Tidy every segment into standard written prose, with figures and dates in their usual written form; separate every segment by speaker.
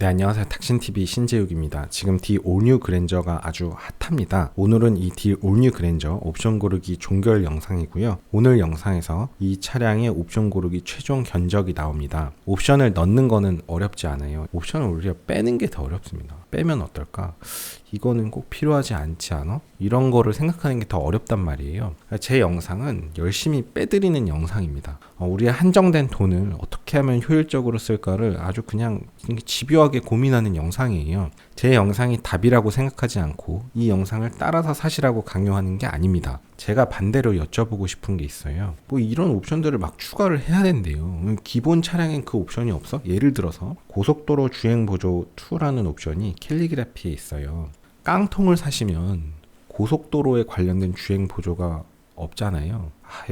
Speaker 1: 네, 안녕하세요. 탁신TV 신재욱입니다. 지금 D 올뉴 그랜저가 아주 핫합니다. 오늘은 이 D 올뉴 그랜저 옵션 고르기 종결 영상이고요. 오늘 영상에서 이 차량의 옵션 고르기 최종 견적이 나옵니다. 옵션을 넣는 거는 어렵지 않아요. 옵션을 오히려 빼는 게 더 어렵습니다. 빼면 어떨까? 이거는 꼭 필요하지 않지 않아? 이런 거를 생각하는 게 더 어렵단 말이에요. 제 영상은 열심히 빼드리는 영상입니다. 우리의 한정된 돈을 어떻게 하면 효율적으로 쓸까를 아주 그냥 집요하게 고민하는 영상이에요. 제 영상이 답이라고 생각하지 않고 이 영상을 따라서 사시라고 강요하는 게 아닙니다. 제가 반대로 여쭤보고 싶은 게 있어요. 뭐 이런 옵션들을 막 추가를 해야 된대요. 기본 차량엔 그 옵션이 없어? 예를 들어서 고속도로 주행보조 2라는 옵션이 캘리그라피에 있어요. 깡통을 사시면 고속도로에 관련된 주행보조가 없잖아요.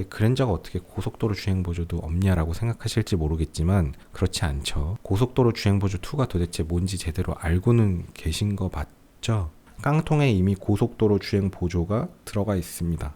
Speaker 1: 그랜저가 어떻게 고속도로 주행보조도 없냐라고 생각하실지 모르겠지만 그렇지 않죠. 고속도로 주행보조 2가 도대체 뭔지 제대로 알고는 계신 거 맞죠? 깡통에 이미 고속도로 주행보조가 들어가 있습니다.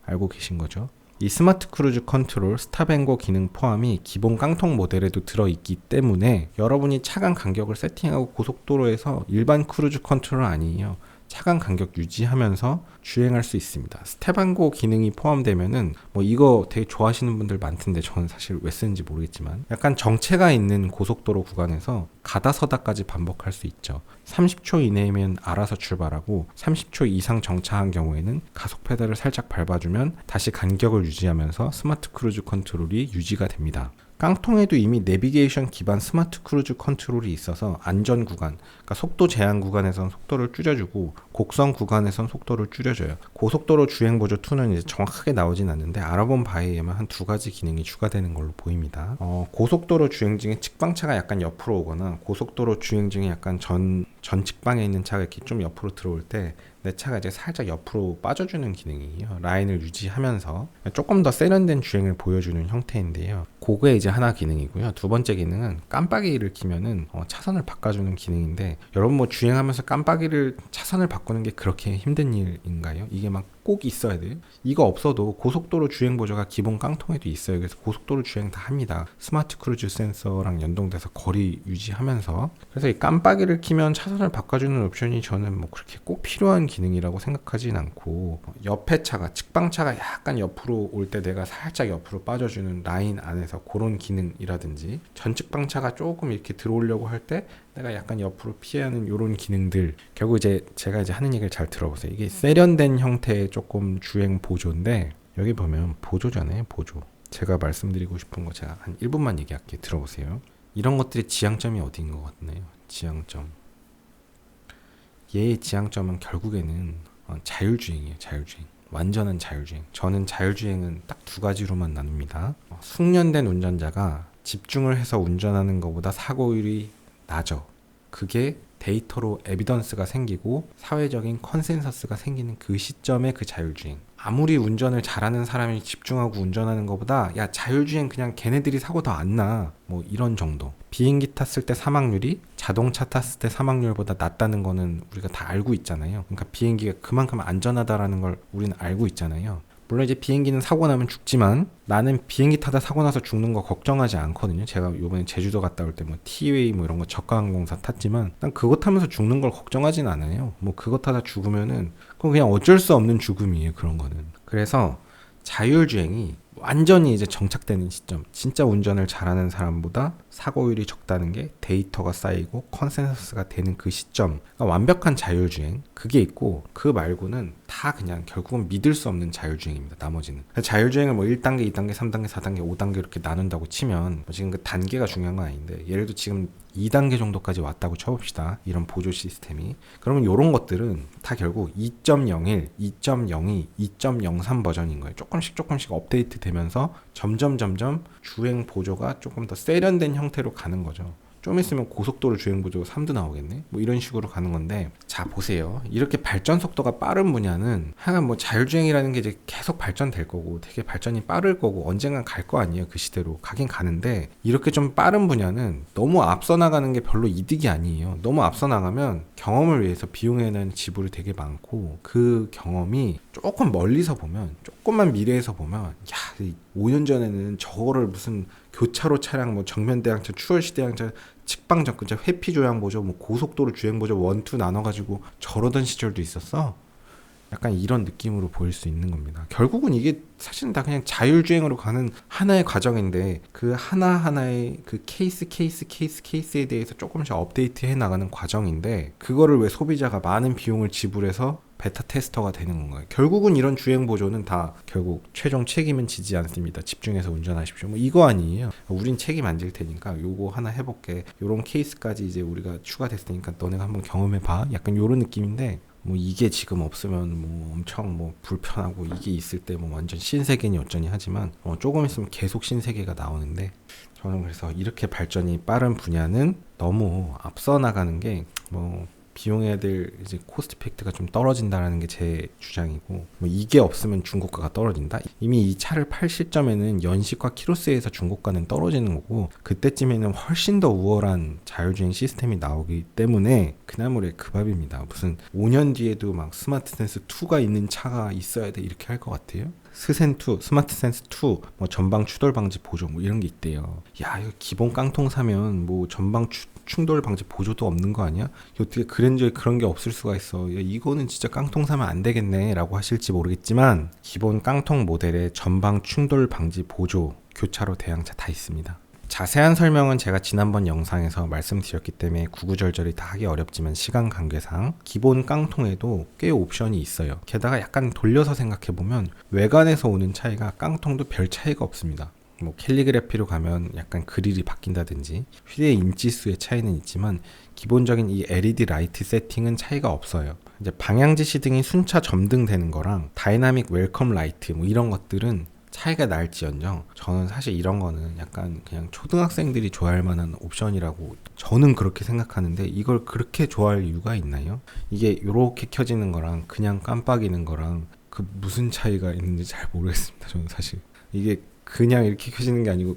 Speaker 1: 알고 계신 거죠? 이 스마트 크루즈 컨트롤 스탑앤고 기능 포함이 기본 깡통 모델에도 들어있기 때문에 여러분이 차간 간격을 세팅하고 고속도로에서 일반 크루즈 컨트롤 아니에요. 차간 간격 유지하면서 주행할 수 있습니다. 스텝앤고 기능이 포함되면은 뭐 이거 되게 좋아하시는 분들 많던데 저는 사실 왜 쓰는지 모르겠지만 약간 정체가 있는 고속도로 구간에서 가다 서다까지 반복할 수 있죠. 30초 이내면 알아서 출발하고 30초 이상 정차한 경우에는 가속 페달을 살짝 밟아주면 다시 간격을 유지하면서 스마트 크루즈 컨트롤이 유지가 됩니다. 깡통에도 이미 내비게이션 기반 스마트 크루즈 컨트롤이 있어서 안전 구간, 그러니까 속도 제한 구간에선 속도를 줄여주고 곡선 구간에선 속도를 줄여줘요. 고속도로 주행보조 2는 이제 정확하게 나오진 않는데 알아본 바에 의하면 한 두 가지 기능이 추가되는 걸로 보입니다. 고속도로 주행 중에 측방차가 약간 옆으로 오거나 고속도로 주행 중에 약간 전 측방에 있는 차가 이렇게 좀 옆으로 들어올 때 내 차가 이제 살짝 옆으로 빠져주는 기능이에요. 라인을 유지하면서 조금 더 세련된 주행을 보여주는 형태인데요. 그게 이제 하나 기능이고요. 두 번째 기능은 깜빡이를 켜면은 차선을 바꿔주는 기능인데 여러분 뭐 주행하면서 깜빡이를 차선을 바꾸는 게 그렇게 힘든 일인가요? 이게 막 꼭 있어야 돼요? 이거 없어도 고속도로 주행 보조가 기본 깡통에도 있어요. 그래서 고속도로 주행 다 합니다. 스마트 크루즈 센서랑 연동돼서 거리 유지하면서. 그래서 이 깜빡이를 켜면 차선을 바꿔주는 옵션이 저는 뭐 그렇게 꼭 필요한 기능이라고 생각하진 않고, 옆에 차가 측방차가 약간 옆으로 올 때 내가 살짝 옆으로 빠져주는 라인 안에서 그런 기능이라든지, 전 측방차가 조금 이렇게 들어오려고 할 때 내가 약간 옆으로 피하는 이런 기능들, 결국 이제 제가 이제 하는 얘기를 잘 들어보세요. 이게 세련된 형태의 조금 주행 보조인데, 여기 보면 보조잖아요. 보조. 제가 말씀드리고 싶은 거 제가 한 1분만 얘기할게요. 들어보세요. 이런 것들이 지향점이 어디인 것 같나요? 지향점. 얘의 지향점은 결국에는 자율주행이에요. 자율주행. 완전한 자율주행. 저는 자율주행은 딱 두 가지로만 나눕니다. 숙련된 운전자가 집중을 해서 운전하는 것보다 사고율이 낮아. 그게 데이터로 에비던스가 생기고 사회적인 컨센서스가 생기는 그 시점의 그 자율주행. 아무리 운전을 잘하는 사람이 집중하고 운전하는 것보다 야 자율주행 그냥 걔네들이 사고 더 안 나. 뭐 이런 정도. 비행기 탔을 때 사망률이 자동차 탔을 때 사망률보다 낮다는 거는 우리가 다 알고 있잖아요. 그러니까 비행기가 그만큼 안전하다라는 걸 우리는 알고 있잖아요. 물론 이제 비행기는 사고 나면 죽지만 나는 비행기 타다 사고 나서 죽는 거 걱정하지 않거든요. 제가 요번에 제주도 갔다 올 때 뭐 티웨이 뭐 이런 거 저가항공사 탔지만 난 그거 타면서 죽는 걸 걱정하진 않아요. 뭐 그거 타다 죽으면은 그건 그냥 어쩔 수 없는 죽음이에요. 그런 거는. 그래서 자율주행이 완전히 이제 정착되는 시점, 진짜 운전을 잘하는 사람보다 사고율이 적다는 게 데이터가 쌓이고 컨센서스가 되는 그 시점, 그러니까 완벽한 자율주행, 그게 있고, 그 말고는 다 그냥 결국은 믿을 수 없는 자율주행입니다. 나머지는. 자율주행을 뭐 1단계, 2단계, 3단계, 4단계, 5단계 이렇게 나눈다고 치면 뭐 지금 그 단계가 중요한 건 아닌데, 예를 들어 지금 2단계 정도까지 왔다고 쳐봅시다. 이런 보조 시스템이. 그러면 이런 것들은 다 결국 2.01, 2.02, 2.03 버전인 거예요. 조금씩 업데이트 되면서 점점 주행 보조가 조금 더 세련된 형태로 가는 거죠. 좀 있으면 고속도로 주행보조 3도 나오겠네? 뭐 이런 식으로 가는 건데, 자 보세요. 이렇게 발전 속도가 빠른 분야는 하여간 뭐 자율주행이라는 게 이제 계속 발전될 거고 되게 발전이 빠를 거고 언젠간 갈 거 아니에요. 그 시대로 가긴 가는데, 이렇게 좀 빠른 분야는 너무 앞서 나가는 게 별로 이득이 아니에요. 너무 앞서 나가면 경험을 위해서 비용에 대한 지불이 되게 많고, 그 경험이 조금 멀리서 보면, 조금만 미래에서 보면, 야 5년 전에는 저거를 무슨 교차로 차량, 뭐 정면 대항차, 추월시 대항차 측방 접근자, 회피 조향 보조, 뭐 고속도로 주행 보조 1, 2 나눠가지고 저러던 시절도 있었어. 약간 이런 느낌으로 보일 수 있는 겁니다. 결국은 이게 사실은 다 그냥 자율주행으로 가는 하나의 과정인데 그 하나하나의 그 케이스에 대해서 조금씩 업데이트해 나가는 과정인데 그거를 왜 소비자가 많은 비용을 지불해서 베타 테스터가 되는 건가요? 결국은 이런 주행 보조는 다 결국 최종 책임은 지지 않습니다. 집중해서 운전하십시오. 뭐 이거 아니에요. 우린 책임 안 질 테니까 요거 하나 해볼게. 요런 케이스까지 이제 우리가 추가됐으니까 너네가 한번 경험해봐. 약간 요런 느낌인데 뭐 이게 지금 없으면 뭐 엄청 뭐 불편하고 이게 있을 때 뭐 완전 신세계니 어쩌니 하지만 조금 있으면 계속 신세계가 나오는데 저는 그래서 이렇게 발전이 빠른 분야는 너무 앞서 나가는 게 뭐 비용해야 될 이제 코스트 팩트가 좀 떨어진다라는 게 제 주장이고 뭐 이게 없으면 중고가가 떨어진다. 이미 이 차를 팔 시점에는 연식과 키로수에서 중고가는 떨어지는 거고 그때쯤에는 훨씬 더 우월한 자율주행 시스템이 나오기 때문에 그나물의 그 밥입니다. 무슨 5년 뒤에도 막 스마트 센스 2가 있는 차가 있어야 돼 이렇게 할 것 같아요. 스센2, 스마트 센스 2, 뭐 전방 추돌 방지 보조 뭐 이런 게 있대요. 야, 이거 기본 깡통 사면 뭐 전방 충돌 방지 보조도 없는 거 아니야? 어떻게 그랜저에 그런 게 없을 수가 있어? 야, 이거는 진짜 깡통 사면 안 되겠네 라고 하실지 모르겠지만 기본 깡통 모델에 전방 충돌 방지 보조, 교차로 대항차 다 있습니다. 자세한 설명은 제가 지난번 영상에서 말씀드렸기 때문에 구구절절히 다 하기 어렵지만 시간 관계상 기본 깡통에도 꽤 옵션이 있어요. 게다가 약간 돌려서 생각해보면 외관에서 오는 차이가 깡통도 별 차이가 없습니다. 뭐 캘리그래피로 가면 약간 그릴이 바뀐다든지 휠의 인치수의 차이는 있지만 기본적인 이 LED 라이트 세팅은 차이가 없어요. 이제 방향지시 등이 순차 점등되는 거랑 다이나믹 웰컴 라이트 뭐 이런 것들은 차이가 날지언정 저는 사실 이런 거는 약간 그냥 초등학생들이 좋아할 만한 옵션이라고 저는 그렇게 생각하는데 이걸 그렇게 좋아할 이유가 있나요? 이게 이렇게 켜지는 거랑 그냥 깜빡이는 거랑 그 무슨 차이가 있는지 잘 모르겠습니다. 저는 사실 이게 그냥 이렇게 켜지는 게 아니고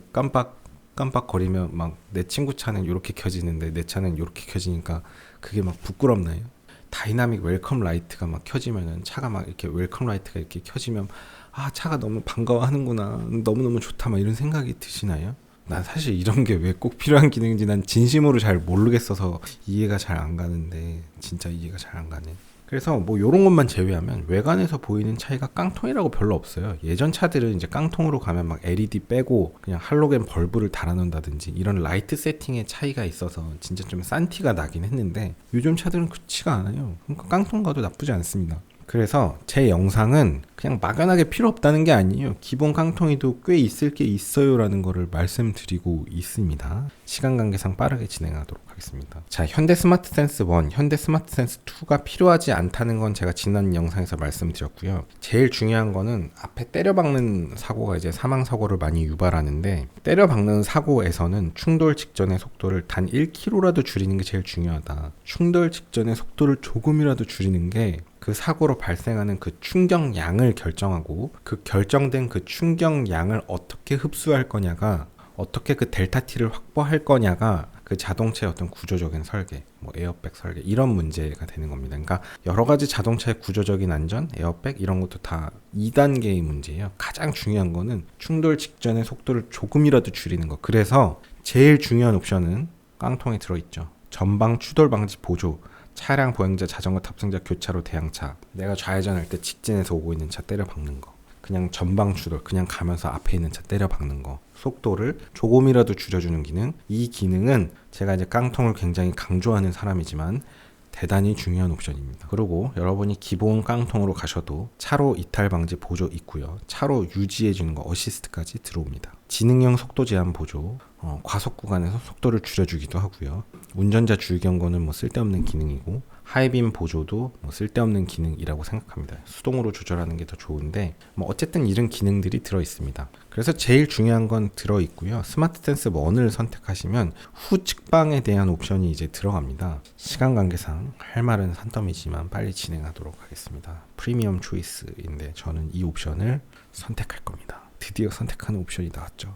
Speaker 1: 깜빡거리면 막 내 친구 차는 이렇게 켜지는데 내 차는 이렇게 켜지니까 그게 막 부끄럽나요? 다이나믹 웰컴 라이트가 막 켜지면은 차가 막 이렇게 웰컴 라이트가 이렇게 켜지면 아 차가 너무 반가워하는구나 너무너무 좋다 막 이런 생각이 드시나요? 난 사실 이런 게 왜 꼭 필요한 기능인지 난 진심으로 잘 모르겠어서 이해가 잘 안 가는데 진짜 이해가 잘 안 가네. 그래서 뭐 요런 것만 제외하면 외관에서 보이는 차이가 깡통이라고 별로 없어요. 예전 차들은 이제 깡통으로 가면 막 LED 빼고 그냥 할로겐 벌브를 달아놓는다든지 이런 라이트 세팅의 차이가 있어서 진짜 좀 싼 티가 나긴 했는데 요즘 차들은 그렇지가 않아요. 그러니까 깡통 가도 나쁘지 않습니다. 그래서 제 영상은 그냥 막연하게 필요 없다는 게 아니에요. 기본 깡통에도 꽤 있을 게 있어요 라는 거를 말씀드리고 있습니다. 시간 관계상 빠르게 진행하도록 하겠습니다. 자, 현대 스마트 센스 1, 현대 스마트 센스 2가 필요하지 않다는 건 제가 지난 영상에서 말씀드렸고요. 제일 중요한 거는 앞에 때려박는 사고가 이제 사망사고를 많이 유발하는데 때려박는 사고에서는 충돌 직전의 속도를 단 1km라도 줄이는 게 제일 중요하다. 충돌 직전의 속도를 조금이라도 줄이는 게 그 사고로 발생하는 그 충격량을 결정하고 그 결정된 그 충격량을 어떻게 흡수할 거냐가 어떻게 그 델타 T를 확보할 거냐가 그 자동차의 어떤 구조적인 설계, 뭐 에어백 설계 이런 문제가 되는 겁니다. 그러니까 여러 가지 자동차의 구조적인 안전, 에어백 이런 것도 다 2단계의 문제예요. 가장 중요한 거는 충돌 직전의 속도를 조금이라도 줄이는 거. 그래서 제일 중요한 옵션은 깡통에 들어있죠. 전방 추돌 방지 보조. 차량, 보행자, 자전거 탑승자, 교차로 대항차. 내가 좌회전할 때 직진해서 오고 있는 차 때려 박는 거. 그냥 전방 추돌, 그냥 가면서 앞에 있는 차 때려 박는 거. 속도를 조금이라도 줄여주는 기능. 이 기능은 제가 이제 깡통을 굉장히 강조하는 사람이지만 대단히 중요한 옵션입니다. 그리고 여러분이 기본 깡통으로 가셔도 차로 이탈 방지 보조 있고요. 차로 유지해주는 거 어시스트까지 들어옵니다. 지능형 속도 제한 보조, 과속 구간에서 속도를 줄여주기도 하고요. 운전자 주의 경고는 뭐 쓸데없는 기능이고 하이빔 보조도 뭐 쓸데없는 기능이라고 생각합니다. 수동으로 조절하는 게 더 좋은데 뭐 어쨌든 이런 기능들이 들어있습니다. 그래서 제일 중요한 건 들어있고요. 스마트 센스 1을 선택하시면 후 측방에 대한 옵션이 이제 들어갑니다. 시간 관계상 할 말은 산더미지만 빨리 진행하도록 하겠습니다. 프리미엄 초이스인데 저는 이 옵션을 선택할 겁니다. 드디어 선택하는 옵션이 나왔죠.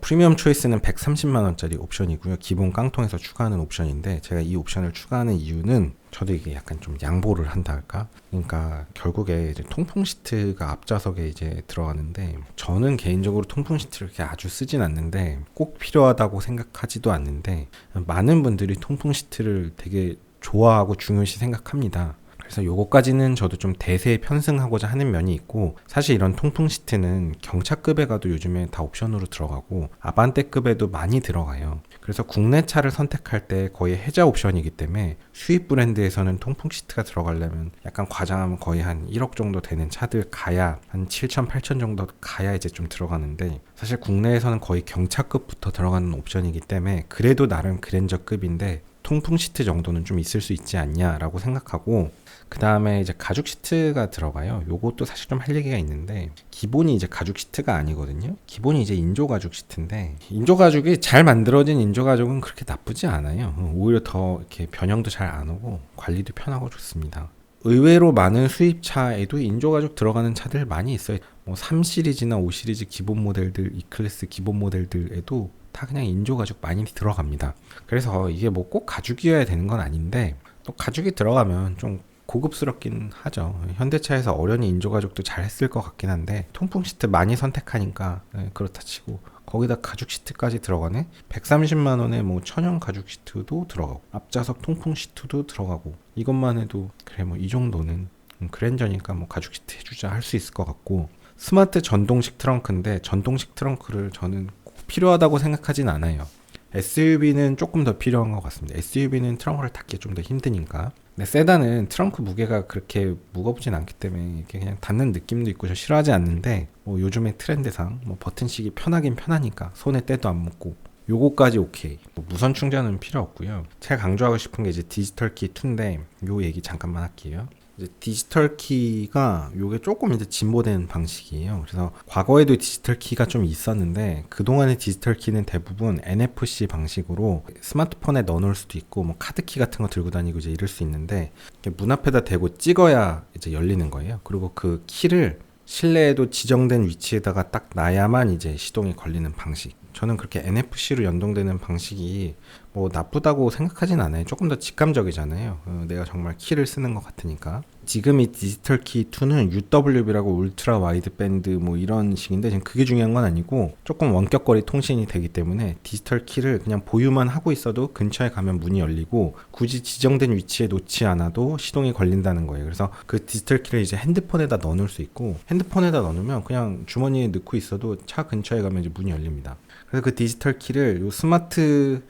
Speaker 1: 프리미엄 초이스는 130만원짜리 옵션이고요. 기본 깡통에서 추가하는 옵션인데, 제가 이 옵션을 추가하는 이유는 저도 이게 약간 좀 양보를 한다 할까? 그러니까 결국에 이제 통풍 시트가 앞좌석에 이제 들어가는데, 저는 개인적으로 통풍 시트를 이렇게 아주 쓰진 않는데 꼭 필요하다고 생각하지도 않는데, 많은 분들이 통풍 시트를 되게 좋아하고 중요시 생각합니다. 그래서 요거까지는 저도 좀 대세에 편승하고자 하는 면이 있고, 사실 이런 통풍 시트는 경차급에 가도 요즘에 다 옵션으로 들어가고 아반떼급에도 많이 들어가요. 그래서 국내 차를 선택할 때 거의 해자 옵션이기 때문에 수입 브랜드에서는 통풍 시트가 들어가려면 약간 과장하면 거의 한 1억 정도 되는 차들 가야 한 7천, 8천 정도 가야 이제 좀 들어가는데, 사실 국내에서는 거의 경차급부터 들어가는 옵션이기 때문에 그래도 나름 그랜저급인데 통풍 시트 정도는 좀 있을 수 있지 않냐라고 생각하고, 그 다음에 이제 가죽 시트가 들어가요. 요것도 사실 좀 할 얘기가 있는데, 기본이 이제 가죽 시트가 아니거든요. 기본이 이제 인조 가죽 시트인데, 인조 가죽이 잘 만들어진 인조 가죽은 그렇게 나쁘지 않아요. 오히려 더 이렇게 변형도 잘 안 오고 관리도 편하고 좋습니다. 의외로 많은 수입차에도 인조 가죽 들어가는 차들 많이 있어요. 뭐 3 시리즈나 5 시리즈 기본 모델들, E클래스 기본 모델들에도 다 그냥 인조 가죽 많이 들어갑니다. 그래서 이게 뭐 꼭 가죽이어야 되는 건 아닌데, 또 가죽이 들어가면 좀 고급스럽긴 하죠. 현대차에서 어련히 인조 가죽도 잘 했을 것 같긴 한데, 통풍 시트 많이 선택하니까 그렇다 치고 거기다 가죽 시트까지 들어가네. 130만 원에 뭐 천연 가죽 시트도 들어가고 앞좌석 통풍 시트도 들어가고, 이것만 해도 그래 뭐 이 정도는 그랜저니까 뭐 가죽 시트 해주자 할 수 있을 것 같고, 스마트 전동식 트렁크인데 전동식 트렁크를 저는 꼭 필요하다고 생각하진 않아요. SUV는 조금 더 필요한 것 같습니다. SUV는 트렁크를 닫기 좀 더 힘드니까. 근데 세단은 트렁크 무게가 그렇게 무겁진 않기 때문에 이렇게 그냥 닫는 느낌도 있고 저 싫어하지 않는데, 뭐 요즘의 트렌드상 뭐 버튼식이 편하긴 편하니까 손에 때도 안 묻고 요거까지 오케이. 뭐 무선 충전은 필요 없고요. 제가 강조하고 싶은 게 이제 디지털 키 2인데, 요 얘기 잠깐만 할게요. 이제 디지털 키가 요게 조금 이제 진보된 방식이에요. 그래서 과거에도 디지털 키가 좀 있었는데, 그동안의 디지털 키는 대부분 NFC 방식으로 스마트폰에 넣어놓을 수도 있고, 뭐 카드키 같은 거 들고 다니고 이제 이럴 수 있는데, 문 앞에다 대고 찍어야 이제 열리는 거예요. 그리고 그 키를 실내에도 지정된 위치에다가 딱 놔야만 이제 시동이 걸리는 방식. 저는 그렇게 NFC로 연동되는 방식이 뭐 나쁘다고 생각하진 않아요. 조금 더 직감적이잖아요. 내가 정말 키를 쓰는 것 같으니까. 지금 이 디지털 키 2는 UWB라고 울트라 와이드 밴드 뭐 이런 식인데, 지금 그게 중요한 건 아니고 조금 원격거리 통신이 되기 때문에 디지털 키를 그냥 보유만 하고 있어도 근처에 가면 문이 열리고 굳이 지정된 위치에 놓지 않아도 시동이 걸린다는 거예요. 그래서 그 디지털 키를 이제 핸드폰에다 넣어놓을 수 있고, 핸드폰에다 넣어놓으면 그냥 주머니에 넣고 있어도 차 근처에 가면 이제 문이 열립니다. 그래서 그 디지털 키를 요 스마트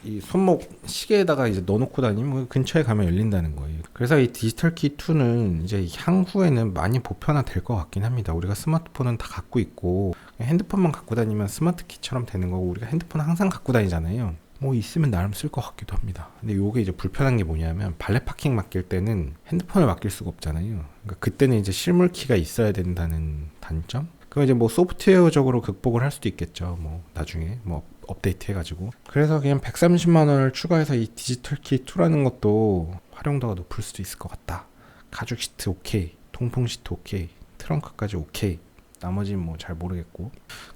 Speaker 1: 이 손목 시계에다가 이제 넣어놓고 다니면 근처에 가면 열린다는 거예요. 그래서 이 디지털 키 2는 이제 향후에는 많이 보편화될 것 같긴 합니다. 우리가 스마트폰은 다 갖고 있고 핸드폰만 갖고 다니면 스마트 키처럼 되는 거고, 우리가 핸드폰 항상 갖고 다니잖아요. 뭐 있으면 나름 쓸 것 같기도 합니다. 근데 요게 이제 불편한 게 뭐냐면, 발렛 파킹 맡길 때는 핸드폰을 맡길 수가 없잖아요. 그러니까 그때는 이제 실물 키가 있어야 된다는 단점? 그럼 이제 뭐 소프트웨어적으로 극복을 할 수도 있겠죠. 뭐 나중에 뭐 업데이트 해가지고. 그래서 그냥 130만 원을 추가해서 이 디지털 키 2라는 것도 활용도가 높을 수도 있을 것 같다. 가죽 시트 오케이, 통풍 시트 오케이, 트렁크까지 오케이. 나머지는 뭐 잘 모르겠고.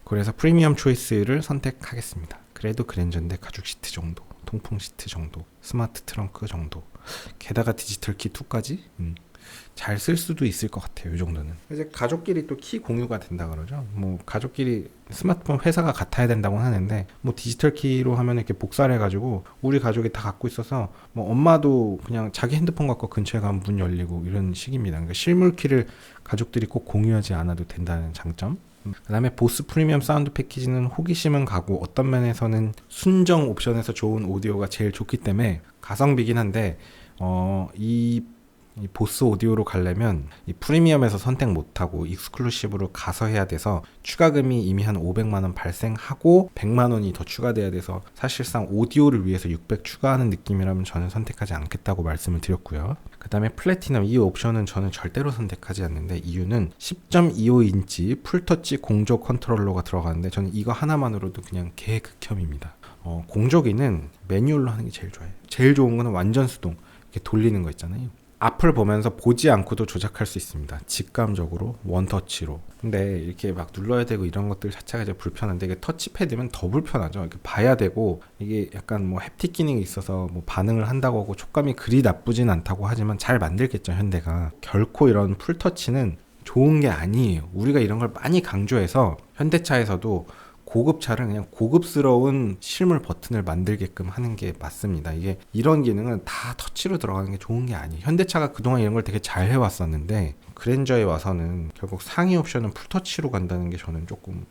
Speaker 1: 그래서 프리미엄 초이스를 선택하겠습니다. 그래도 그랜저인데 가죽 시트 정도, 통풍 시트 정도, 스마트 트렁크 정도, 게다가 디지털 키 2까지 잘 쓸 수도 있을 것 같아요. 이 정도는. 이제 가족끼리 또 키 공유가 된다 그러죠. 뭐 가족끼리 스마트폰 회사가 같아야 된다고 하는데, 뭐 디지털 키로 하면 이렇게 복사를 해가지고 우리 가족이 다 갖고 있어서 뭐 엄마도 그냥 자기 핸드폰 갖고 근처에 가면 문 열리고 이런 식입니다. 그러니까 실물 키를 가족들이 꼭 공유하지 않아도 된다는 장점. 그 다음에 보스 프리미엄 사운드 패키지는 호기심은 가고 어떤 면에서는 순정 옵션에서 좋은 오디오가 제일 좋기 때문에 가성비긴 한데, 이 보스 오디오로 가려면 이 프리미엄에서 선택 못하고 익스클루시브로 가서 해야 돼서 추가금이 이미 한 500만원 발생하고 100만원이 더 추가돼야 돼서, 사실상 오디오를 위해서 600 추가하는 느낌이라면 저는 선택하지 않겠다고 말씀을 드렸고요. 그 다음에 플래티넘, 이 옵션은 저는 절대로 선택하지 않는데, 이유는 10.25인치 풀터치 공조 컨트롤러가 들어가는데 저는 이거 하나만으로도 그냥 개극혐입니다. 공조기는 매뉴얼로 하는 게 제일 좋아요. 제일 좋은 거는 완전 수동, 이렇게 돌리는 거 있잖아요. 앞을 보면서 보지 않고도 조작할 수 있습니다. 직감적으로 원터치로. 근데 이렇게 막 눌러야 되고 이런 것들 자체가 이제 불편한데, 이게 터치패드면 더 불편하죠. 이렇게 봐야 되고, 이게 약간 뭐 햅틱 기능이 있어서 뭐 반응을 한다고 하고 촉감이 그리 나쁘진 않다고 하지만 잘 만들겠죠, 현대가. 결코 이런 풀터치는 좋은 게 아니에요. 우리가 이런 걸 많이 강조해서 현대차에서도 고급차를 그냥 고급스러운 실물 버튼을 만들게끔 하는 게 맞습니다. 이게 이런 기능은 다 터치로 들어가는 게 좋은 게 아니에요. 현대차가 그동안 이런 걸 되게 잘 해왔었는데 그랜저에 와서는 결국 상위 옵션은 풀터치로 간다는 게 저는 조금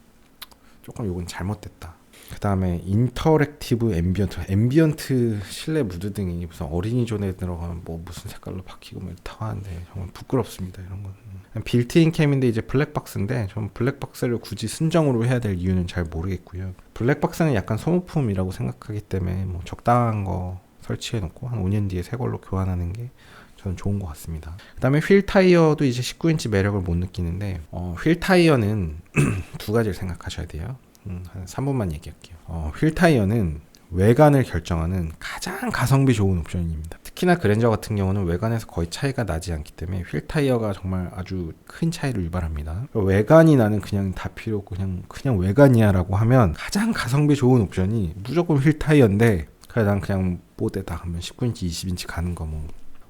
Speaker 1: 이건 잘못됐다. 그 다음에 인터랙티브 앰비언트 실내 무드등이 무슨 어린이존에 들어가면 뭐 무슨 색깔로 바뀌고 뭐 이렇다고 하는데 정말 부끄럽습니다. 이런 건 빌트인 캠인데 이제 블랙박스인데 전 블랙박스를 굳이 순정으로 해야 될 이유는 잘 모르겠고요. 블랙박스는 약간 소모품이라고 생각하기 때문에 뭐 적당한 거 설치해 놓고 한 5년 뒤에 새 걸로 교환하는 게 저는 좋은 것 같습니다. 그 다음에 휠 타이어도 이제 19인치 매력을 못 느끼는데 휠 타이어는 두 가지를 생각하셔야 돼요. 한 3분만 얘기할게요. 휠 타이어는 외관을 결정하는 가장 가성비 좋은 옵션입니다. 특히나 그랜저 같은 경우는 외관에서 거의 차이가 나지 않기 때문에 휠 타이어가 정말 아주 큰 차이를 유발합니다. 외관이 나는 그냥 다 필요 없고 그냥 외관이야 라고 하면 가장 가성비 좋은 옵션이 무조건 휠 타이어인데, 그래 난 그냥 뽀대다 하면 19인치 20인치 가는 거 뭐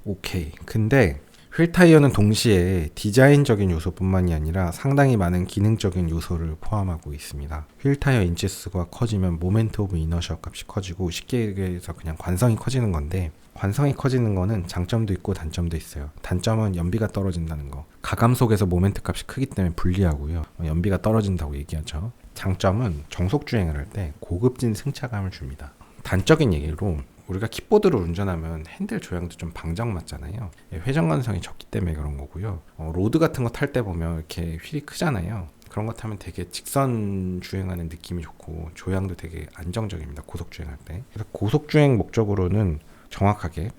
Speaker 1: 오케이. 근데 휠 타이어는 동시에 디자인적인 요소뿐만이 아니라 상당히 많은 기능적인 요소를 포함하고 있습니다. 휠 타이어 인치수가 커지면 모멘트 오브 이너셔 값이 커지고, 쉽게 얘기해서 그냥 관성이 커지는 건데, 관성이 커지는 거는 장점도 있고 단점도 있어요. 단점은 연비가 떨어진다는 거. 가감속에서 모멘트 값이 크기 때문에 불리하고요. 연비가 떨어진다고 얘기하죠. 장점은 정속 주행을 할 때 고급진 승차감을 줍니다. 단적인 얘기로 우리가 킥보드를 운전하면 핸들 조향도 좀 방정맞잖아요. 회전 간성이 적기 때문에 그런 거고요. 로드 같은 거 탈 때 보면 이렇게 휠이 크잖아요. 그런 거 타면 되게 직선 주행하는 느낌이 좋고 조향도 되게 안정적입니다. 고속 주행할 때. 그래서 고속 주행 목적으로는 정확하게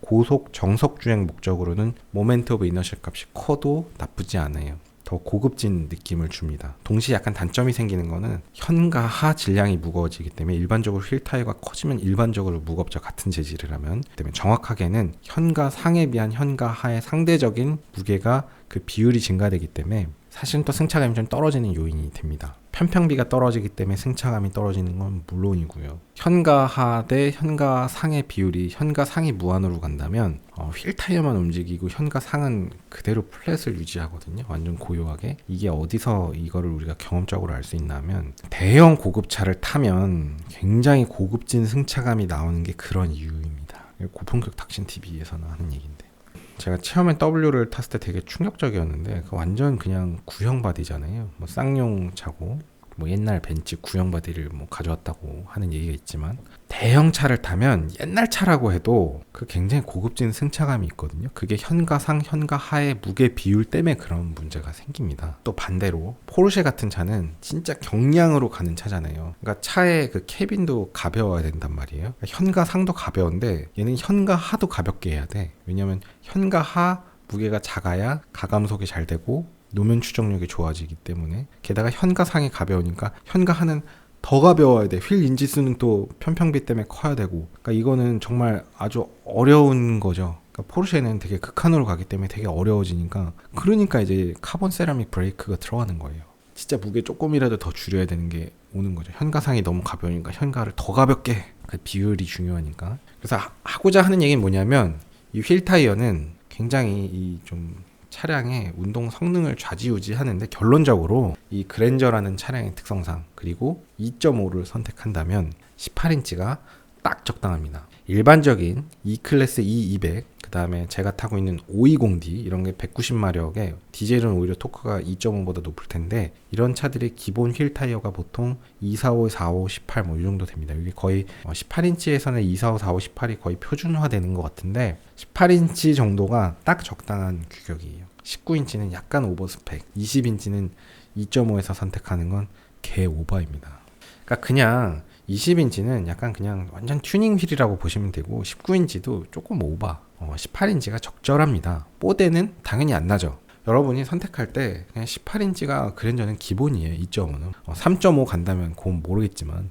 Speaker 1: 정속 주행 목적으로는 모멘트 오브 이너셜 값이 커도 나쁘지 않아요. 더 고급진 느낌을 줍니다. 동시에 약간 단점이 생기는 거는 현과 하 질량이 무거워지기 때문에, 일반적으로 휠 타이어가 커지면 일반적으로 무겁죠. 같은 재질을 하면. 때문에 정확하게는 현과 상에 비한 현과 하의 상대적인 무게가 그 비율이 증가되기 때문에 사실은 또 승차감이 좀 떨어지는 요인이 됩니다. 편평비가 떨어지기 때문에 승차감이 떨어지는 건 물론이고요. 현과 하 대 현과 상의 비율이 현과 상이 무한으로 간다면 휠 타이어만 움직이고 현과 상은 그대로 플랫을 유지하거든요. 완전 고요하게. 이게 어디서 이거를 우리가 경험적으로 알 수 있나 하면, 대형 고급차를 타면 굉장히 고급진 승차감이 나오는 게 그런 이유입니다. 고품격 닥신 TV에서는 하는 얘기인데, 제가 처음에 W를 탔을 때 되게 충격적이었는데 완전 그냥 구형 바디잖아요. 뭐 쌍용 차고 뭐 옛날 벤츠 구형 바디를 뭐 가져왔다고 하는 얘기가 있지만, 대형 차를 타면 옛날 차라고 해도 그 굉장히 고급진 승차감이 있거든요. 그게 현과 상, 현과 하의 무게 비율 때문에 그런 문제가 생깁니다. 또 반대로 포르쉐 같은 차는 진짜 경량으로 가는 차잖아요. 그러니까 차의 그 캐빈도 가벼워야 된단 말이에요. 현과 상도 가벼운데 얘는 현과 하도 가볍게 해야 돼. 왜냐면 현과 하 무게가 작아야 가감속이 잘 되고 노면 추정력이 좋아지기 때문에, 게다가 현과 상이 가벼우니까 현과 하는 더 가벼워야 돼. 휠 인치수는 또 편평비 때문에 커야 되고. 그러니까 이거는 정말 아주 어려운 거죠. 그러니까 포르쉐는 되게 극한으로 가기 때문에 되게 어려워지니까, 그러니까 이제 카본 세라믹 브레이크가 들어가는 거예요. 진짜 무게 조금이라도 더 줄여야 되는 게 오는 거죠. 현가상이 너무 가벼우니까 현가를 더 가볍게, 그 비율이 중요하니까. 그래서 하고자 하는 얘기는 뭐냐면, 이 휠 타이어는 굉장히 이 좀 차량의 운동 성능을 좌지우지하는데, 결론적으로 이 그랜저라는 차량의 특성상 그리고 2.5를 선택한다면 18인치가 딱 적당합니다. 일반적인 E클래스 E200, 그 다음에 제가 타고 있는 520D 이런 게 190마력에, 디젤은 오히려 토크가 2.5보다 높을 텐데, 이런 차들의 기본 휠 타이어가 보통 245, 45, 18 뭐 이 정도 됩니다. 이게 거의 18인치에서는 245, 45, 18이 거의 표준화되는 것 같은데, 18인치 정도가 딱 적당한 규격이에요. 19인치는 약간 오버스펙, 20인치는 2.5에서 선택하는 건 개 오버입니다. 그러니까 그냥 20인치는 약간 그냥 완전 튜닝 휠이라고 보시면 되고, 19인치도 조금 오버, 18인치가 적절합니다. 뽀대는 당연히 안 나죠. 여러분이 선택할 때 그냥 18인치가 그랜저는 기본이에요. 2.5는 3.5 간다면 그건 모르겠지만,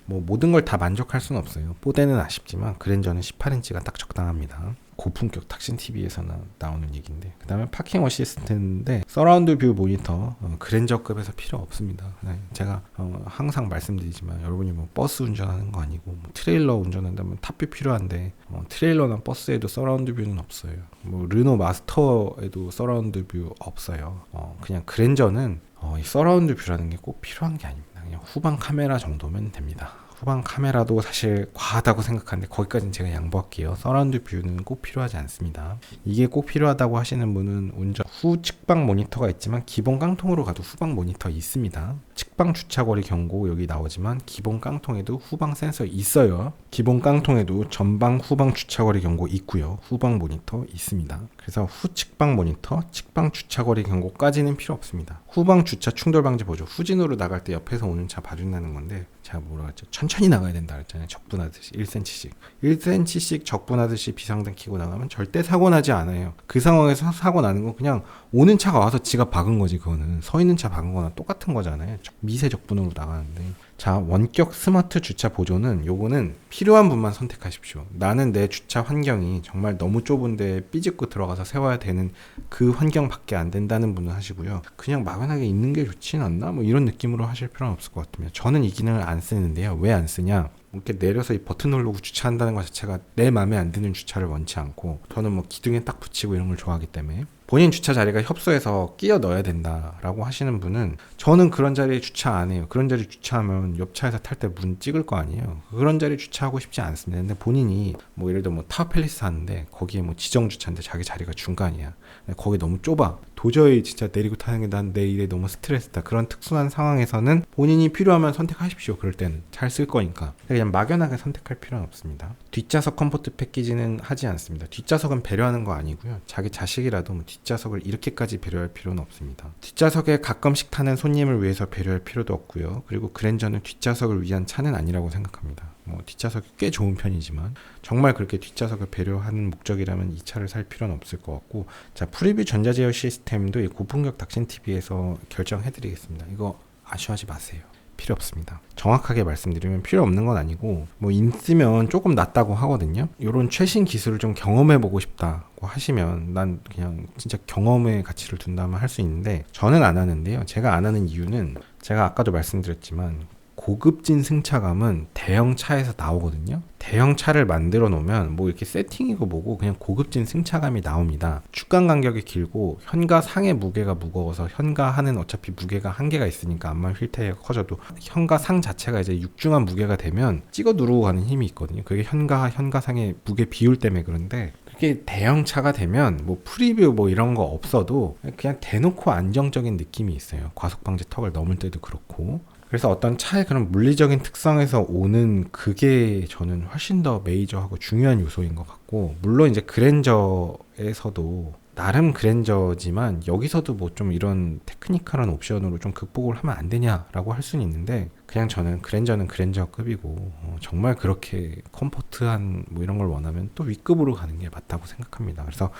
Speaker 1: 뭐 모든 걸 다 만족할 수는 없어요. 뽀대는 아쉽지만 그랜저는 18인치가 딱 적당합니다. 고품격 탁신 TV에서나 나오는 얘기인데, 그 다음에 파킹 어시스트인데 서라운드 뷰 모니터 그랜저급에서 필요 없습니다. 제가 항상 말씀드리지만 여러분이 뭐 버스 운전하는 거 아니고 뭐 트레일러 운전한다면 탑뷰 필요한데 트레일러나 버스에도 서라운드 뷰는 없어요. 뭐 르노 마스터에도 서라운드 뷰 없어요. 그냥 그랜저는 이 서라운드 뷰라는 게 꼭 필요한 게 아닙니다. 그냥 후방 카메라 정도면 됩니다. 후방 카메라도 사실 과하다고 생각하는데 거기까지는 제가 양보할게요. 서라운드 뷰는 꼭 필요하지 않습니다. 이게 꼭 필요하다고 하시는 분은 운전 후 측방 모니터가 있지만 기본 깡통으로 가도 후방 모니터 있습니다. 측방 주차거리 경고 여기 나오지만 기본 깡통에도 후방 센서 있어요. 기본 깡통에도 전방 후방 주차거리 경고 있고요. 후방 모니터 있습니다. 그래서 후 측방 모니터, 측방 주차거리 경고까지는 필요 없습니다. 후방 주차 충돌 방지 보조, 후진으로 나갈 때 옆에서 오는 차 봐준다는 건데 제가 뭐라 했죠? 천천히 나가야 된다 그랬잖아요. 적분하듯이 1cm씩 1cm씩 적분하듯이 비상등 켜고 나가면 절대 사고 나지 않아요. 그 상황에서 사고 나는 건 그냥 오는 차가 와서 지가 박은 거지. 그거는 서 있는 차 박은 거나 똑같은 거잖아요. 미세 적분으로 나가는데, 자, 원격 스마트 주차 보조는 요거는 필요한 분만 선택하십시오. 나는 내 주차 환경이 정말 너무 좁은데 삐집고 들어가서 세워야 되는 그 환경밖에 안 된다는 분은 하시고요. 그냥 막연하게 있는 게 좋진 않나? 뭐 이런 느낌으로 하실 필요는 없을 것 같으면 저는 이 기능을 안 쓰는데요. 왜 안 쓰냐? 이렇게 내려서 이 버튼 누르고 주차한다는 것 자체가 내 마음에 안 드는 주차를 원치 않고, 저는 뭐 기둥에 딱 붙이고 이런 걸 좋아하기 때문에 본인 주차 자리가 협소해서 끼워 넣어야 된다라고 하시는 분은, 저는 그런 자리에 주차 안 해요. 그런 자리 주차하면 옆 차에서 탈 때 문 찍을 거 아니에요. 그런 자리 주차하고 싶지 않습니다. 근데 본인이 뭐 예를 들어 뭐 타워팰리스 하는데 거기에 뭐 지정 주차인데 자기 자리가 중간이야. 거기 너무 좁아. 도저히 진짜 내리고 타는 게 난 내 일에 너무 스트레스다. 그런 특수한 상황에서는 본인이 필요하면 선택하십시오. 그럴 때는 잘 쓸 거니까. 그냥 막연하게 선택할 필요는 없습니다. 뒷좌석 컴포트 패키지는 하지 않습니다. 뒷좌석은 배려하는 거 아니고요. 자기 자식이라도 뭐 뒷좌석을 이렇게까지 배려할 필요는 없습니다. 뒷좌석에 가끔씩 타는 손님을 위해서 배려할 필요도 없고요. 그리고 그랜저는 뒷좌석을 위한 차는 아니라고 생각합니다. 뭐 뒷좌석이 꽤 좋은 편이지만 정말 그렇게 뒷좌석을 배려하는 목적이라면 이 차를 살 필요는 없을 것 같고, 자, 프리뷰 전자제어 시스템도 이 고품격 닥신 TV에서 결정해드리겠습니다. 이거 아쉬워하지 마세요. 필요 없습니다. 정확하게 말씀드리면 필요 없는 건 아니고, 뭐 있으면 조금 낫다고 하거든요. 이런 최신 기술을 좀 경험해보고 싶다고 하시면 난 그냥 진짜 경험의 가치를 둔다면 할 수 있는데, 저는 안 하는데요. 제가 안 하는 이유는 제가 아까도 말씀드렸지만 고급진 승차감은 대형 차에서 나오거든요. 대형 차를 만들어 놓으면 뭐 이렇게 세팅이고 뭐고 그냥 고급진 승차감이 나옵니다. 축간 간격이 길고 현가 상의 무게가 무거워서 현가하는 어차피 무게가 한계가 있으니까 암만 휠테이가 커져도 현가 상 자체가 이제 육중한 무게가 되면 찍어 누르고 가는 힘이 있거든요. 그게 현가상의 무게 비율 때문에 그런데, 그게 대형 차가 되면 뭐 프리뷰 뭐 이런 거 없어도 그냥 대놓고 안정적인 느낌이 있어요. 과속 방지 턱을 넘을 때도 그렇고. 그래서 어떤 차의 그런 물리적인 특성에서 오는 그게 저는 훨씬 더 메이저하고 중요한 요소인 것 같고, 물론 이제 그랜저에서도 나름 그랜저지만 여기서도 뭐 좀 이런 테크니컬한 옵션으로 좀 극복을 하면 안 되냐라고 할 수는 있는데, 그냥 저는 그랜저는 그랜저급이고 정말 그렇게 컴포트한 뭐 이런 걸 원하면 또 윗급으로 가는 게 맞다고 생각합니다. 그래서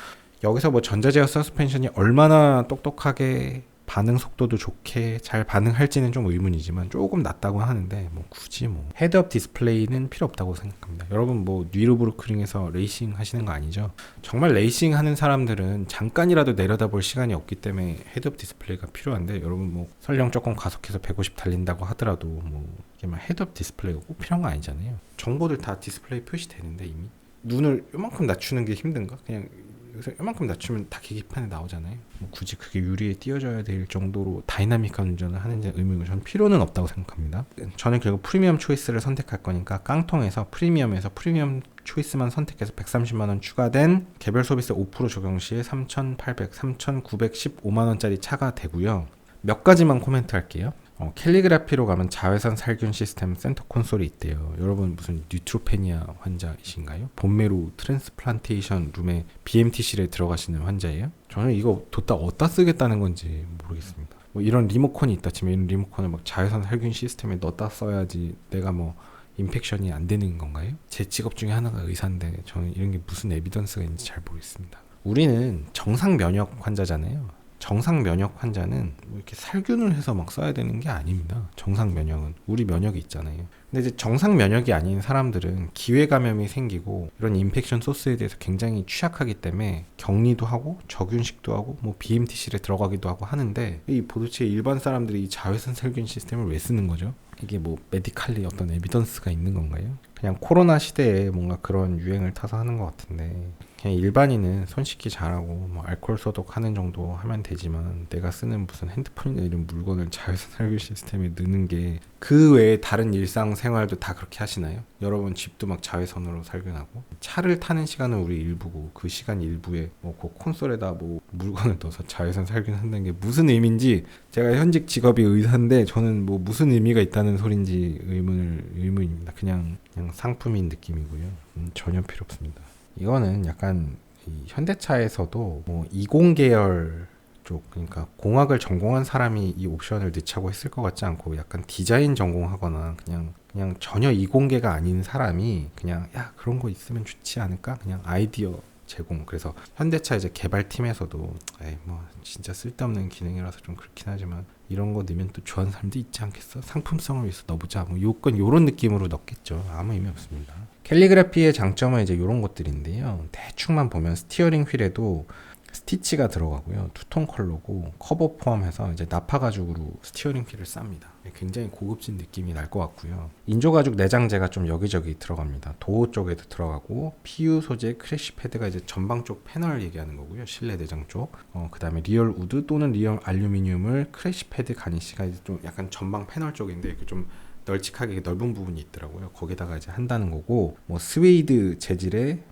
Speaker 1: 여기서 뭐 전자제어 서스펜션이 얼마나 똑똑하게 반응 속도도 좋게 잘 반응할지는 좀 의문이지만 조금 낫다고 하는데, 뭐 굳이 뭐 헤드업 디스플레이는 필요 없다고 생각합니다. 여러분 뭐 뉴르부르크링에서 레이싱 하시는 거 아니죠? 정말 레이싱 하는 사람들은 잠깐이라도 내려다볼 시간이 없기 때문에 헤드업 디스플레이가 필요한데, 여러분 뭐 설령 조금 가속해서 150 달린다고 하더라도 뭐 이게 막 헤드업 디스플레이가 꼭 필요한 거 아니잖아요. 정보들 다 디스플레이 표시되는데 이미 눈을 요만큼 낮추는 게 힘든가? 그냥 여기서 이만큼 낮추면 다 계기판에 나오잖아요. 뭐 굳이 그게 유리에 띄워져야 될 정도로 다이나믹한 운전을 하는지 의미가 저는 필요는 없다고 생각합니다. 저는 결국 프리미엄 초이스를 선택할 거니까 깡통에서 프리미엄에서 프리미엄 초이스만 선택해서 130만원 추가된 개별 소비세 5% 적용 시에 3,800, 3,915만원짜리 차가 되고요. 몇 가지만 코멘트 할게요. 캘리그라피로 가면 자외선 살균 시스템 센터 콘솔이 있대요. 여러분 무슨 뉴트로페니아 환자이신가요? 본메루 트랜스플란테이션 룸에 BMT실에 들어가시는 환자예요? 저는 이거 뒀다 어디다 쓰겠다는 건지 모르겠습니다. 뭐 이런 리모컨이 있다 치면 이런 리모컨을 막 자외선 살균 시스템에 넣었다 써야지 내가 뭐 인펙션이 안 되는 건가요? 제 직업 중에 하나가 의사인데 저는 이런 게 무슨 에비던스가 있는지 잘 모르겠습니다. 우리는 정상 면역 환자잖아요. 정상 면역 환자는 뭐 이렇게 살균을 해서 막 써야 되는 게 아닙니다. 정상 면역은 우리 면역이 있잖아요. 근데 이제 정상 면역이 아닌 사람들은 기회 감염이 생기고 이런 인펙션 소스에 대해서 굉장히 취약하기 때문에 격리도 하고 적윤식도 하고 뭐 BMT실에 들어가기도 하고 하는데, 이 도대체 일반 사람들이 이 자외선 살균 시스템을 왜 쓰는 거죠? 이게 뭐 메디칼리 어떤 에비던스가 있는 건가요? 그냥 코로나 시대에 뭔가 그런 유행을 타서 하는 것 같은데, 그냥 일반인은 손 씻기 잘하고 뭐 알코올 소독하는 정도 하면 되지만 내가 쓰는 무슨 핸드폰이나 이런 물건을 자외선 살균 시스템에 넣는 게, 그 외에 다른 일상생활도 다 그렇게 하시나요? 여러분 집도 막 자외선으로 살균하고, 차를 타는 시간은 우리 일부고 그 시간 일부에 뭐 그 콘솔에다 뭐 물건을 넣어서 자외선 살균한다는 게 무슨 의미인지, 제가 현직 직업이 의사인데 저는 뭐 무슨 의미가 있다는 소린지 의문입니다. 그냥 상품인 느낌이고요. 전혀 필요 없습니다. 이거는 약간 이 현대차에서도 뭐 20계열 쪽, 그러니까 공학을 전공한 사람이 이 옵션을 넣자고 했을 것 같지 않고, 약간 디자인 전공하거나 그냥 전혀 이공계가 아닌 사람이 그냥 야 그런 거 있으면 좋지 않을까, 그냥 아이디어 제공. 그래서 현대차 이제 개발팀에서도 에이 뭐 진짜 쓸데없는 기능이라서 좀 그렇긴 하지만 이런 거 넣으면 또 좋아하는 사람도 있지 않겠어? 상품성을 위해서 넣어보자. 뭐 요런 느낌으로 넣겠죠. 아무 의미 없습니다. 캘리그라피의 장점은 이제 이런 것들인데요. 대충만 보면 스티어링 휠에도 스티치가 들어가고요. 투톤 컬러고 커버 포함해서 이제 나파 가죽으로 스티어링 휠을 쌉니다. 굉장히 고급진 느낌이 날 것 같고요. 인조 가죽 내장재가 좀 여기저기 들어갑니다. 도어 쪽에도 들어가고, PU 소재 크래쉬 패드가 이제 전방 쪽 패널 얘기하는 거고요. 실내 내장 쪽. 그 다음에 리얼 우드 또는 리얼 알루미늄을 크래쉬 패드 가니시가 이제 좀 약간 전방 패널 쪽인데 이렇게 좀 널찍하게 넓은 부분이 있더라고요. 거기다가 이제 한다는 거고, 뭐 스웨이드 재질의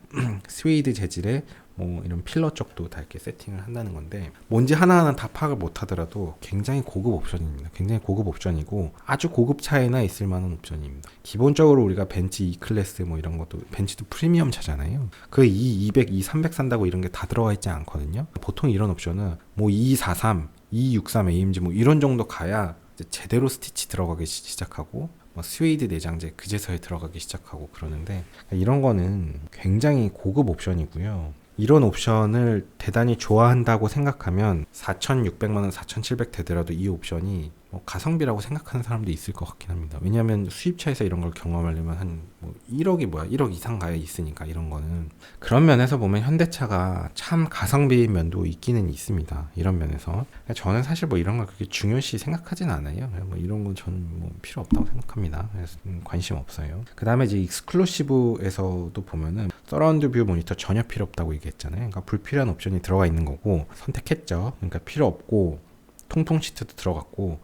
Speaker 1: 뭐 이런 필러 쪽도 다 이렇게 세팅을 한다는 건데, 뭔지 하나하나 다 파악을 못 하더라도 굉장히 고급 옵션입니다. 굉장히 고급 옵션이고 아주 고급 차에나 있을 만한 옵션입니다. 기본적으로 우리가 벤츠 E클래스 뭐 이런 것도, 벤츠도 프리미엄 차잖아요. 그 E200, E300 산다고 이런 게 다 들어가 있지 않거든요. 보통 이런 옵션은 뭐 E43, E63 AMG 뭐 이런 정도 가야 이제 제대로 스티치 들어가기 시작하고, 뭐 스웨이드 내장재 그제서야 들어가기 시작하고 그러는데, 이런 거는 굉장히 고급 옵션이고요. 이런 옵션을 대단히 좋아한다고 생각하면 4,600만원, 4,700 되더라도 이 옵션이 뭐 가성비라고 생각하는 사람도 있을 것 같긴 합니다. 왜냐하면 수입차에서 이런 걸 경험하려면 한 뭐 1억 이상 가야 있으니까, 이런 거는. 그런 면에서 보면 현대차가 참 가성비인 면도 있기는 있습니다. 이런 면에서 저는 사실 뭐 이런 걸 그렇게 중요시 생각하진 않아요. 뭐 이런 건 저는 뭐 필요 없다고 생각합니다. 그래서 관심 없어요. 그 다음에 이제 익스클루시브에서도 보면은 서라운드 뷰 모니터 전혀 필요 없다고 얘기했잖아요. 그러니까 불필요한 옵션이 들어가 있는 거고 선택했죠. 그러니까 필요 없고, 통통 시트도 들어갔고,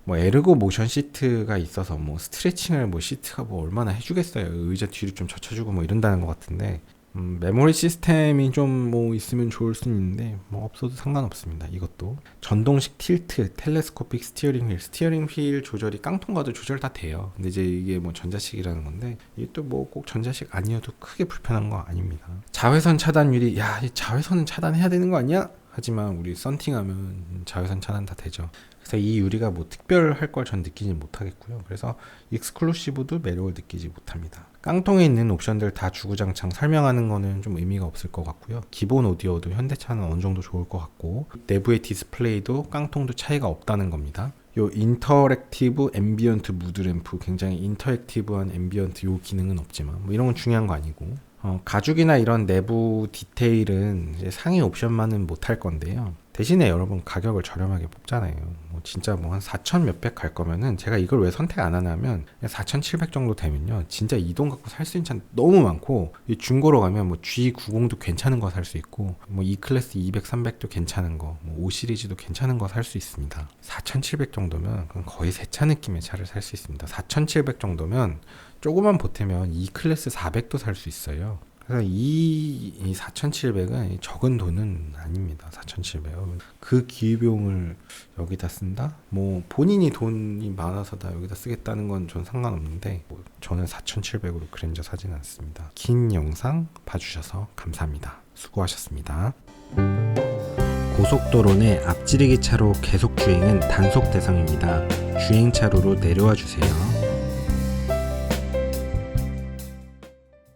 Speaker 1: 뭐 에르고 모션 시트가 있어서 뭐 스트레칭을 뭐 시트가 뭐 얼마나 해주겠어요. 의자 뒤로 좀 젖혀주고 뭐 이런다는 것 같은데, 메모리 시스템이 좀 뭐 있으면 좋을 수는 있는데 뭐 없어도 상관없습니다. 이것도 전동식 틸트, 텔레스코픽 스티어링 휠 조절이 깡통 가도 조절 다 돼요. 근데 이제 이게 뭐 전자식이라는 건데, 이게 또 뭐 꼭 전자식 아니어도 크게 불편한 거 아닙니다. 자외선 차단율이, 야, 이 자외선은 차단해야 되는 거 아니야? 하지만 우리 썬팅하면 자외선 차단 다 되죠. 그래서 이 유리가 뭐 특별할 걸 전 느끼지 못하겠고요. 그래서 익스클루시브도 매력을 느끼지 못합니다. 깡통에 있는 옵션들 다 주구장창 설명하는 거는 좀 의미가 없을 것 같고요. 기본 오디오도 현대차는 어느 정도 좋을 것 같고, 내부의 디스플레이도 깡통도 차이가 없다는 겁니다. 요 인터랙티브 앰비언트 무드 램프, 굉장히 인터랙티브한 앰비언트 요 기능은 없지만 뭐 이런 건 중요한 거 아니고, 가죽이나 이런 내부 디테일은 이제 상위 옵션만은 못할 건데요. 대신에 여러분 가격을 저렴하게 뽑잖아요. 뭐 진짜 뭐 한 4,000 몇백 갈 거면은, 제가 이걸 왜 선택 안 하냐면 4,700 정도 되면요 진짜 이 돈 갖고 살 수 있는 차는 너무 많고, 이 중고로 가면 뭐 G90도 괜찮은 거 살 수 있고, 뭐 E클래스 200, 300도 괜찮은 거, 뭐 5 시리즈도 괜찮은 거 살 수 있습니다. 4,700 정도면 거의 새 차 느낌의 차를 살 수 있습니다. 4,700 정도면 조금만 보태면 E클래스 400도 살 수 있어요. 그래서 이 4,700은 적은 돈은 아닙니다. 4,700은 그 기회비용을 여기다 쓴다? 뭐 본인이 돈이 많아서 다 여기다 쓰겠다는 건 전 상관없는데, 뭐 저는 4,700으로 그랜저 사지는 않습니다. 긴 영상 봐주셔서 감사합니다. 수고하셨습니다. 고속도로 내 앞지르기 차로 계속 주행은 단속 대상입니다. 주행차로로 내려와 주세요.